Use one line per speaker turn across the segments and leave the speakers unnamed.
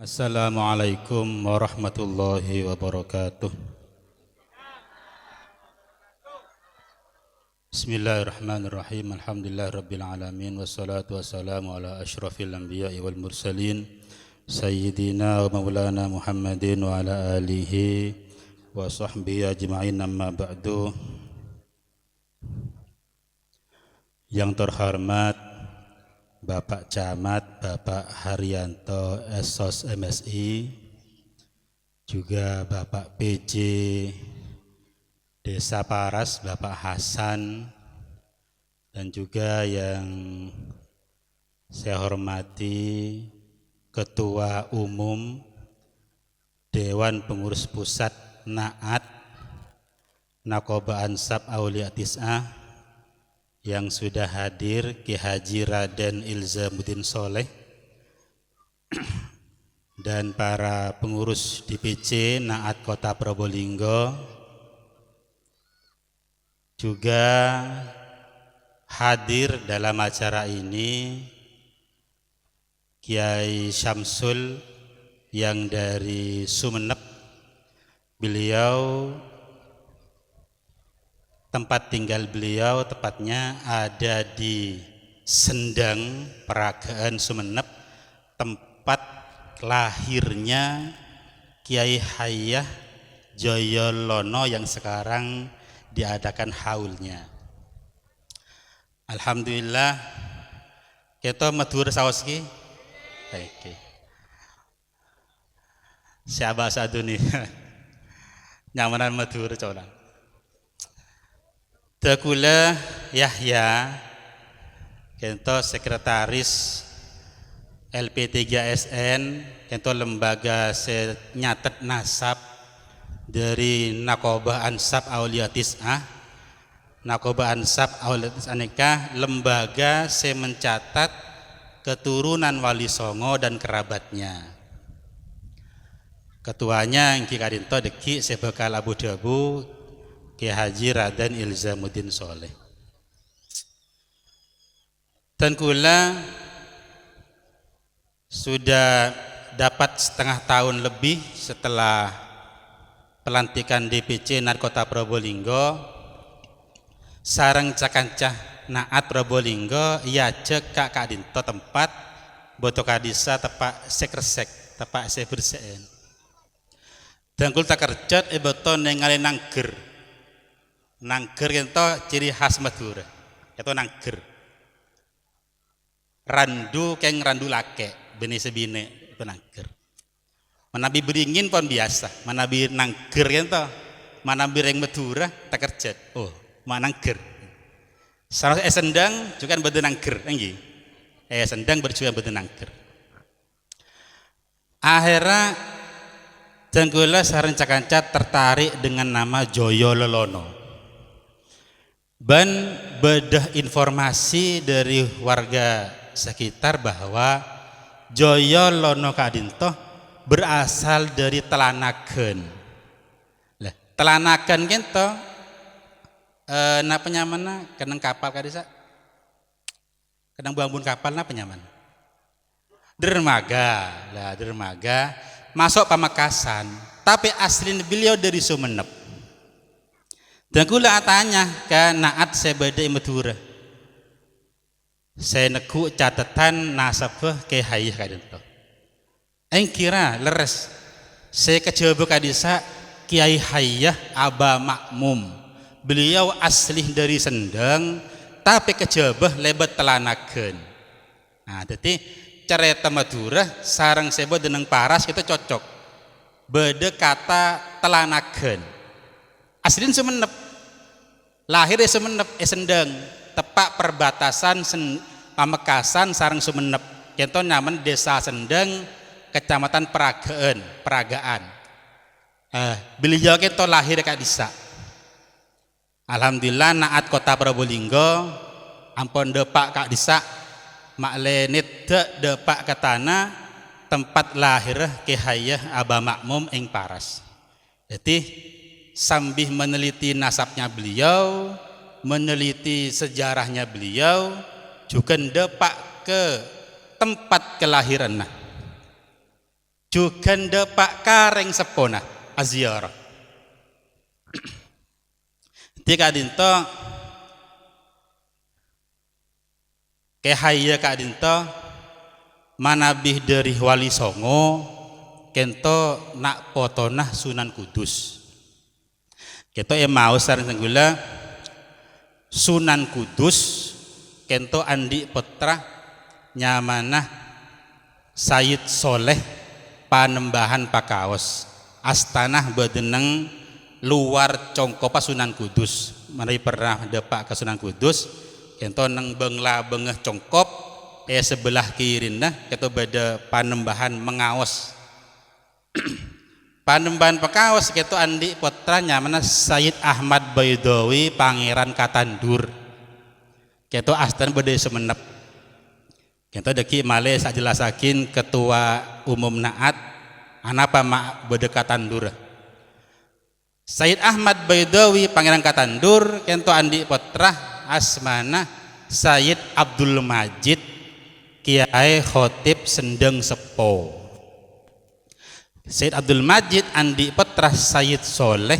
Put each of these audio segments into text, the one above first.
Assalamualaikum warahmatullahi wabarakatuh. Bismillahirrahmanirrahim. Alhamdulillahirabbil alamin wassalatu wassalamu ala asyrafil anbiya'i wal mursalin sayyidina wa maulana Muhammadin wa ala alihi wa sahbihi ajma'in, amma ba'du. Yang terhormat Bapak Camat, Bapak Haryanto SOS MSI, juga Bapak PJ Desa Paras, Bapak Hasan, dan juga yang saya hormati Ketua Umum Dewan Pengurus Pusat Naat Naqoba Ansab Aulia Tis'ah yang sudah hadir, Ki Haji Raden Ilzamuddin Soleh, dan para pengurus DPC Naat Kota Probolinggo. Juga hadir dalam acara ini Kiai Syamsul yang dari Sumeneb. Beliau, tempat tinggal beliau tepatnya ada di Sendang, Peragaan, Sumeneb, tempat lahirnya Kiai Hayyah Joyolono yang sekarang diadakan haulnya. Alhamdulillah kita matur saoski. Baik. Siapa satu nih? Nyamanan matur coba. Tekula Yahya kento sekretaris LP3SN, kento lembaga nyatet nasab dari Naqoba Ansab Aulia Tis'ah. Naqoba Ansab Aulia Tis'ah nikah lembaga mencatat keturunan Wali Songo dan kerabatnya. Ketuanya Ki Kadinto Deki Sebekal Abu Dhabu Ki Haji Raden Ilzamuddin Soleh. Dan kula sudah dapat setengah tahun lebih setelah pelantikan DPC Naat Kota Probolinggo, sareng cakancah Naat Probolinggo ya cek Kak Kadinto tempat boto kadisa tepak sekresek tepak seberseen. Dan kula tak kerjat boto ningali nangger. Nangger itu ciri khas Madura, itu nangger. Randu keng randu lake, bene sebine itu nangger. Manabi beringin pun biasa, manabi nangger itu, manabi reng Madura tak kerja. Oh, mana nangger. Sarang Sendang juga bede nangger, enggih. Sendang berjuang bede nangger. Akhirnya Jenggula sareng cakancat tertarik dengan nama Joyolono. Dan bedah informasi dari warga sekitar bahwa Joyolono Kadinto berasal dari Telanaken. Lah, Telanaken kento napa nyamana kenang kapal kadisa? Kenang bangun kapal napa nyaman? Dermaga. Lah, dermaga masuk Pamekasan, tapi asli beliau dari Sumeneb. Dan kula tanya ke Naat sebeda Madura. Saya neku catatan nasabah Kiai Hayyah Kadinto. Kira leres. Saya kejaba kadisa Kiai Hayyah Aba Makmum. Beliau asli dari Sendang, tapi kejaba lebat Telanaken. Nah, jadi cerita Madura sarang sebo deneng Paras kita cocok. Beda kata Telanaken. Aslin Sumeneb, lahir di Sumeneb, Sendang, tepak perbatasan Pamekasan sareng Sumeneb. Contoh nyaman Desa Sendang, Kecamatan Peragaan. Beliau kita lahir Kak Disa. Alhamdulillah Naat Kota Probolinggo, ampun depak Kak Disa, maklenit depak ke tanah tempat lahir Kiai Hayyah Aba Makmum ing Paras. Jadi sambil meneliti nasabnya beliau, meneliti sejarahnya beliau, juga depak ke tempat kelahiran. juga depak kareng sepona aziarah. Tika dinto kehaya kak dinto manabih dari wali songo kento nak potonah Sunan Kudus. Kento mau sareng senggula Sunan Kudus kento andi putra nyamanah Sayyid Soleh Panembahan Pakaos astanah bedeneng luar congkopa Sunan Kudus. Mari pernah depak ke Sunan Kudus kento neng bengla bengeh congkop sebelah kirina kento beda Panembahan Mengaos. Panembahan Pakaos kento andi putra nyamanah Sayyid Ahmad Baidowi Pangeran Katandur. Kento astan beda semenep. Kento deki male sak jelasakin ketua umum naat anapa mak beda Katandur. Sayyid Ahmad Baidowi Pangeran Katandur kento andi putra asmana Sayyid Abdul Majid Kiai Khotib Sendeng Sepo. Sayyid Abdul Majid andi putra Sayyid Soleh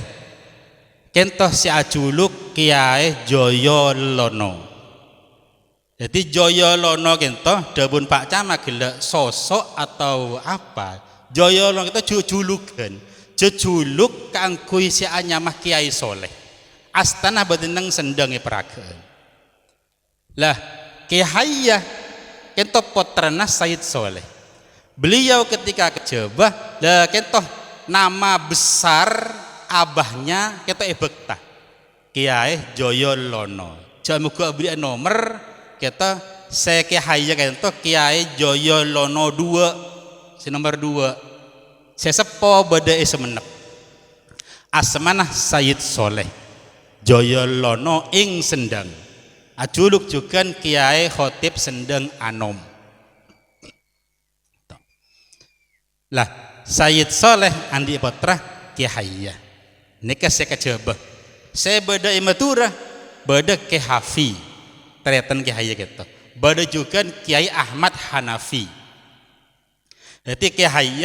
kento si aculuk Kiai Joyolono. Jadi Joyolono kento dabun Pak Camat gila sosok atau apa? Joyolono itu julukan, jejuluk kangkui si anyamah Kiai Soleh. Astana bedeneng sendengi peragaan. Lah Kiai kento potrana Sayyid Soleh. Beliau ketika kejebah, lah kento nama besar abahnya kento ebekta Kiai Joyolono. Jamuga beli nomor kita saya Kiai kento Kiai Joyolono 2 si nomor 2 saya sepo beda semenep asmanah Sayyid Soleh Joyolono ing Sendang aculuk juga Kiai Khotib Sendang Anom. Lah Sayyid Soleh andi putra Kiai nika saya kejebah saya beda imatura beda Kiai Hafi tereten Kiai gitu. Bada juga Kiai Ahmad Hanafi. Jadi Kiai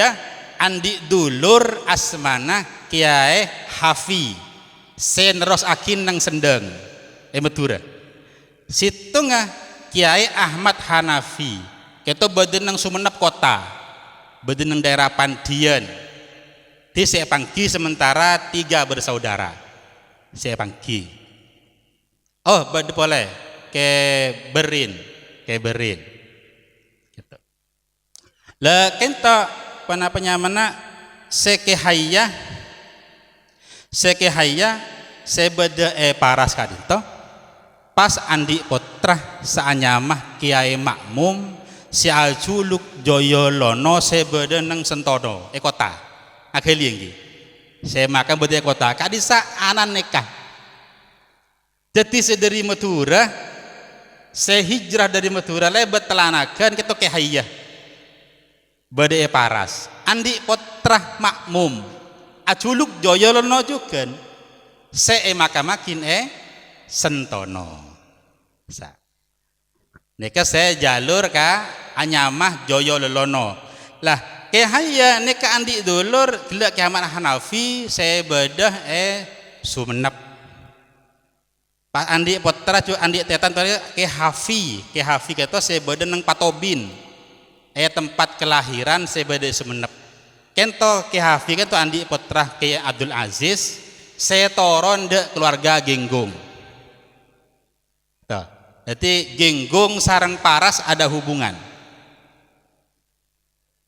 andi dulur asmana Kiai Hafi. Seneros akin nang Sendeng. Madura. Situnga Kiai Ahmad Hanafi. Kita bada nang Sumenep kota. Bada nang daerah Pandian. Di saya panggi sementara 3 bersaudara. Saya panggi. Oh, bada boleh. Keberin gitu. Lah kento penamana sekehaya sebeda paras kadito pas andi putra saanyamah Kiai Makmum si aculuk Joyolono sebeda nang Sentono kota agelienggi saya makan beda kota kadisa anan nikah jadi sedari Madura saya hijrah dari Madura lebat telanakan kita Kiai bade paras andi putra Makmum aculuk Joyolono juga saya makamakin Sentono sa nika saya jalur ka anyamah Joyolono lah Kiai nika andi dulur gila Kiai Ahmad Hanafi saya bedah Sumenep Pak andi putra cu andi tetan tadi Kiai Hafi kata saya beda nang Patobin tempat kelahiran saya beda Sumenep kento Kiai Hafi kento andi putra Kiai Abdul Aziz saya toron de keluarga Genggong tuh jadi Genggong sareng paras ada hubungan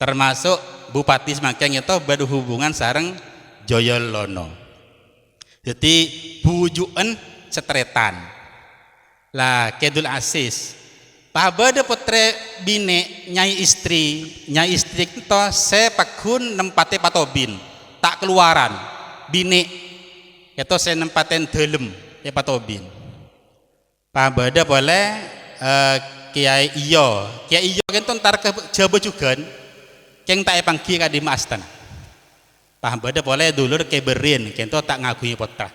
termasuk Bupati Semangkeng itu beda hubungan sareng Joyolono jadi bujuan setretan lah Kedul Asis pabada putre bine nyai istri itu saya pakun nempate Patobin tak keluaran bine itu saya nempaten delem Patobin pabada boleh Kiai Iyo itu ntar ke Jawa juga keng tak panggi ka di Mastan pabada boleh dulur Keberin kento tak ngagui putra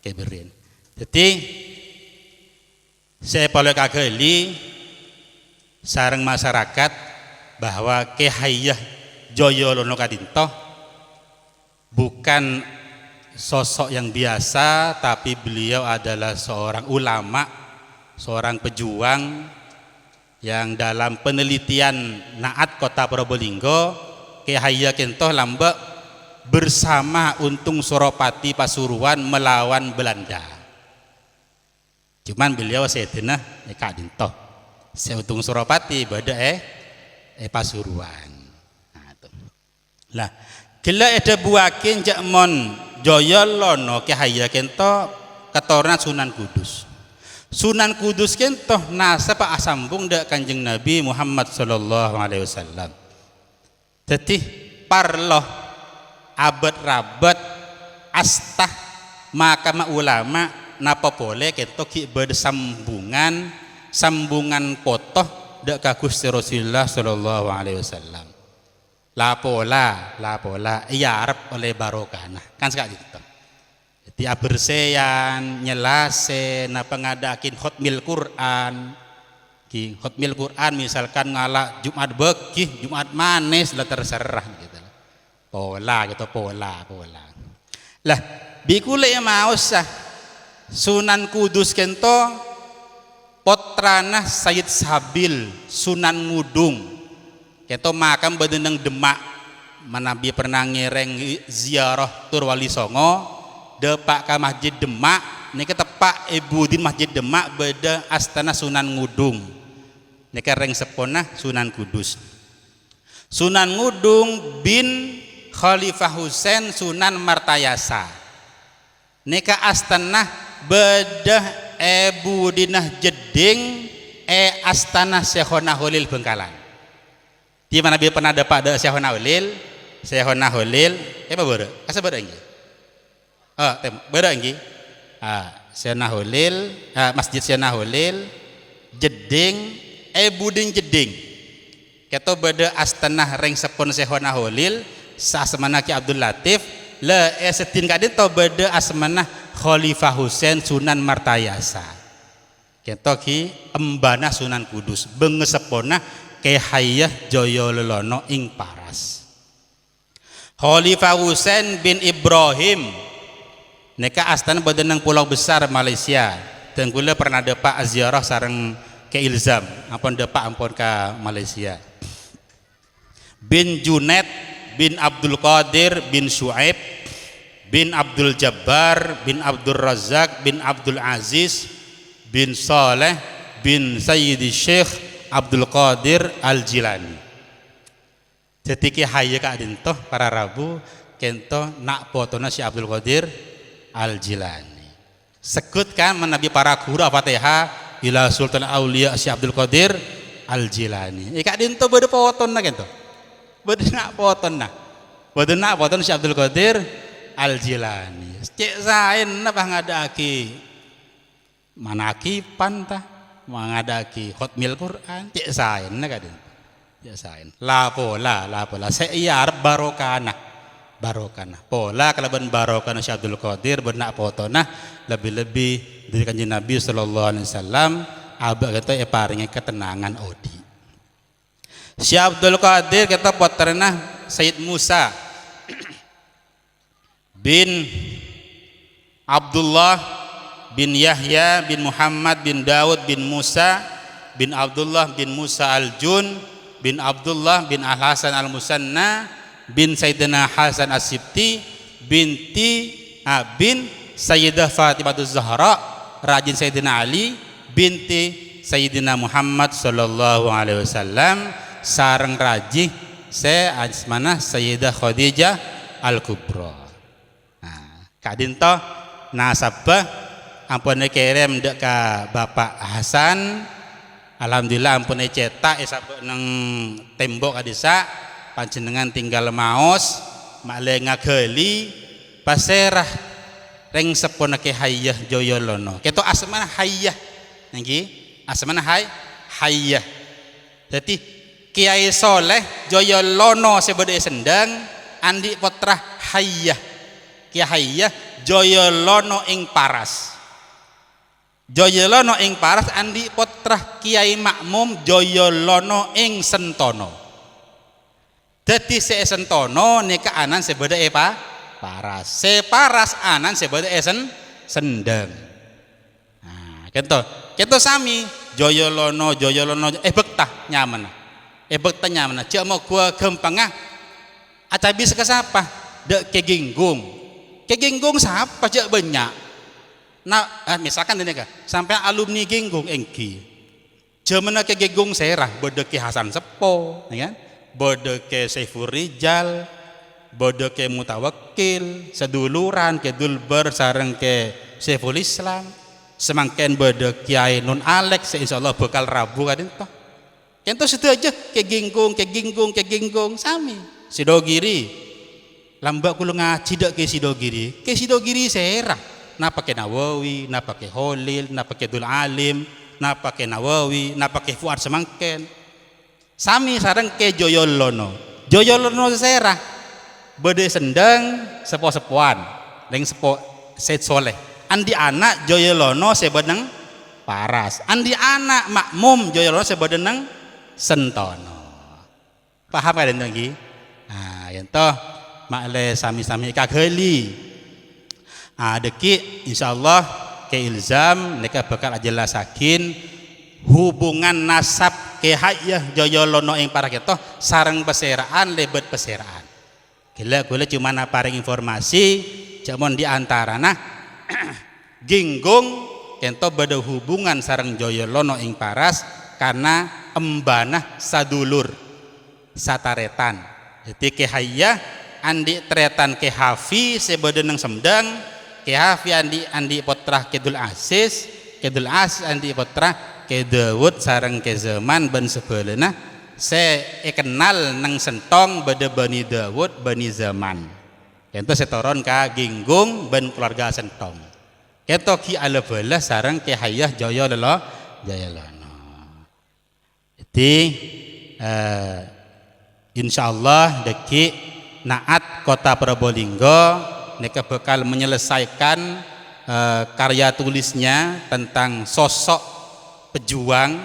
Keberin. Jadi saya boleh kageli sareng masyarakat bahwa Kiai Joyolono kadinto bukan sosok yang biasa, tapi beliau adalah seorang ulama, seorang pejuang yang dalam penelitian Naat Kota Probolinggo Ki Hayya Kentoh Lambek bersama Untung Suropati Pasuruan melawan Belanda. Cuman beliau sedena Kak Dintoh Untung Suropati beda Pasuruan. Nah, itu. Lah gila ada buakin jakmon Joyolono Ki Hayya Kentoh keturunan Sunan Kudus. Sunan Kudus kentoh nasab asambung dak Kanjeng Nabi Muhammad sallallahu alaihi wasallam. Jadi parloh abad rabat astah makama ulama napa boleh kentoh ki bersambungan sambungan potoh dak ka Gusti Rasulullah sallallahu alaihi wasallam. Lapola iya arep oleh barokah kan sekali gitu. Jadi aberseyan nyelase napa ngadakin khotmil Quran ki khotmil Quran misalkan ngalak Jumat Bekih Jumat manis lah terserah gitu pola lah bikule mau sah Sunan Kudus kento potrana Sayyid Sabil Sunan Ngudung kento makam bedeneng Demak manabi pernah ngereng ziarah tur Wali Songo depak ka Masjid Demak niki tepak Ibudin Masjid Demak beda astana Sunan Ngudung niki reng sepona Sunan Kudus. Sunan Ngudung bin Khalifah Husain Sunan Martayasa niki astana beda Ibudinah Jeding astana Syekhona Holil Bengkalan. Di mana dia pernah depak de Syekhona Holil apa bere asa bere nggih beda nggih Syekhona Holil Masjid Syekhona Holil Jeding Buding Jeding keto beda astanah reng sepon Syekhona Holil saasmana Ki Abdul Latif le setin kadin to beda asmanah Khalifah Husain Sunan Martayasa keto ki embana Sunan Kudus bengesepona Ki Hayya Joyolono ing Paras. Khalifah Husain bin Ibrahim neka astana badan nang Pulau Besar Malaysia. Tenggula pernah depak ziarah sareng ke Ilzam, ampun depak ampun ke Malaysia. Bin Junaid bin Abdul Qadir bin Shu'aib bin Abdul Jabbar bin Abdul Razak bin Abdul Aziz bin Saleh bin Sayyidi Syekh Abdul Qadir Al-Jilani. Jadi Ki Hayya Kak Dintoh para Rabu kento nak potona si Abdul Qadir Al-Jilani. Sekut kan menabi para guru Fatihah ila Sultan Aulia si Abdul Qadir Al-Jilani. Kak Dintoh bade potona kento. Bade nak potona. Bade nak potona si Abdul Qadir Al-Jilani. Cek saen napa ngadaki manakipan tah mengadaki khotmil Quran cek saen kadin cek saen lapola saya arep barokana pola kalaban barokana Syekh Abdul Qadir benak potona lebih-lebih dari Kanjeng Nabi sallallahu alaihi wasallam abah kata paringi ketenangan odi Syekh Abdul Qadir kata poterna Sayyid Musa bin Abdullah bin Yahya bin Muhammad bin Daud bin Musa bin Abdullah bin Musa Al-Jun bin Abdullah bin Al-Hasan Al-Musanna bin Sayyidina Hasan As-Sibti bin Sayyidah Fatimah Az-Zahra rajin Sayyidina Ali binti Sayyidina Muhammad sallallahu alaihi wasallam sareng raji asmana Sayyidah Khadijah Al-Kubra. Nah, Kak Dintoh nasabah ampun kirim dek ke Bapak Hasan alhamdulillah ampun cetak sabuk nang tembok kadisa panjenengan tinggal maos makle ngageli paserah reng sepona Ki Hayya Joyolono keto asmana Hayyah nggih asmana Hayyah jadi Kiai Soleh Joyolono sebede sendang andi putra Hayyah Ki Hayyah Joyolono ing Paras Joyolono ing Paras andi putra Kiai Makmum Joyolono ing Sentono Dadi sesentono nika anan sebeda paras. Separas anan sebeda sendeng. Nah, kento sami Joyolono bektah nyaman. Bektah nyaman. Cek mau gua gempangah acabi sekasapa dek keginggung siapa cek banyak. Nah, misalkan ini kah sampai alumni ginggung engki. Jamana keginggung serah bode ke Hasan Sepo, ya kan? Bode ke Saiful Rijal, bode ke Mutawakkil, seduluran ke Dulber sareng ke Saiful Islam, semangken bode Kiai Nun Alex, insyaallah bakal Rabu kadin toh. Kento situ aja keginggung sami. Sidogiri lambak kulo ngaji dak ke Sidogiri serah. Napa ke Nawawi, napa ke Holil, napa ke Dul Alim, napa ke Nawawi, napa ke Fuad semangken. Sami sareng ke Joyolono serah. Bede sendeng sepo-sepoan, leng sepo Said Soleh. Andi anak Joyolono sebeneng paras. Andi anak makmum Joyolono sebeneng sentono. Paham kan lagi? Nah, yentoh makle sami-sami kagheli. Deki insyaallah ke ilzam nika bakal jelasakin hubungan nasab ke Hayyah Joyolono ing para kita sareng peseraan lebet peseraan. Gila cuma paring informasi jamon di antarana ginggung kento beda hubungan sareng Joyolono ing paras karena embanah sadulur sataretan. Jadi ke Hayyah andi tretan ke Hafi sebeda nang semdang ke Hafi andi potrah ke Dul Aziz andi potrah ke Dawud sareng ke Zaman ban sebeulana se kenal nang sentong beda Bani Dawud Bani Zaman. Kento setoron ka ginggung ban keluarga sentong. Kento ki alebala sareng ke Hayyah Joyolono. Jadi insyaallah deki naat kota Probolinggo nika bakal menyelesaikan karya tulisnya tentang sosok pejuang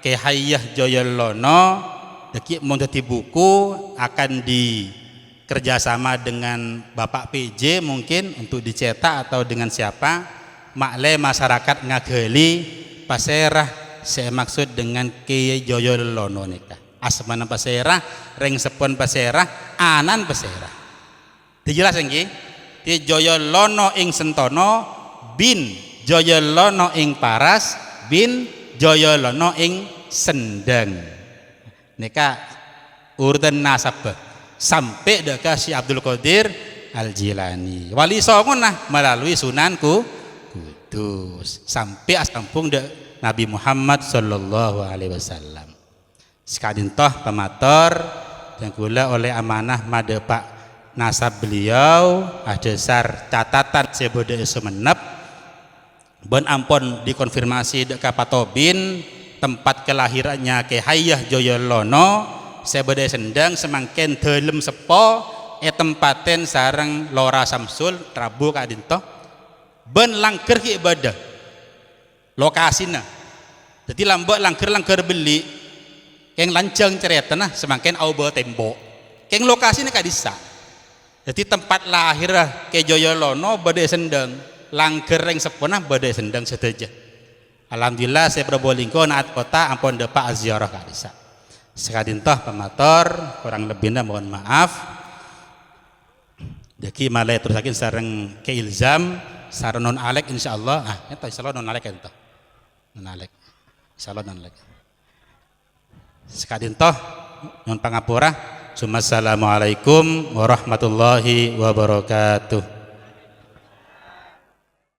Ki Hayyah Joyolono. Deki mau jadi buku akan dikerjasama dengan Bapak PJ mungkin untuk dicetak atau dengan siapa makle masyarakat ngageli paserah saya maksud dengan Ki Joyolono nika asmana paserah reng sepon paserah anan paserah dijelas nggih. Ti Joyolono ing sentono bin Joyolono ing paras bin Joyolono ing sendeng nika urutan nasab sampai dekat si Abdul Qadir Al-Jilani wali songo nah melalui Sunan Kudus sampai asampung de Nabi Muhammad sallallahu alaihi wasallam. Sekadin toh pemator yang gula oleh amanah madepak nasab beliau adesar catatan sebode semenep ben ampun dikonfirmasi dek Patobin tempat kelahirannya Ki Hayyah Joyolono sebode sendang semangken delem sepo tempaten sareng Lora Samsul Rabu kadinto ben langker ki ibadah lokasina jadi lambok langker beli keng lanceng ceritana semangken au bawa tembok keng lokasina kadisa. Jadi tempat lahir ke Joyolono bade sendeng langker yang sepona bade sendeng sedaja. Alhamdulillah saya Probolinggo naat kota ampun depak ziarah kadisa. Sekadin toh pemator kurang lebihnya mohon maaf. Deki malai terusakin sareng ke ilzam sareng non alek insyaallah eta insyaallah non alek ento. Non alek. Insyaallah non alek. Sekadin toh non pangapura. Assalamualaikum warahmatullahi wabarakatuh.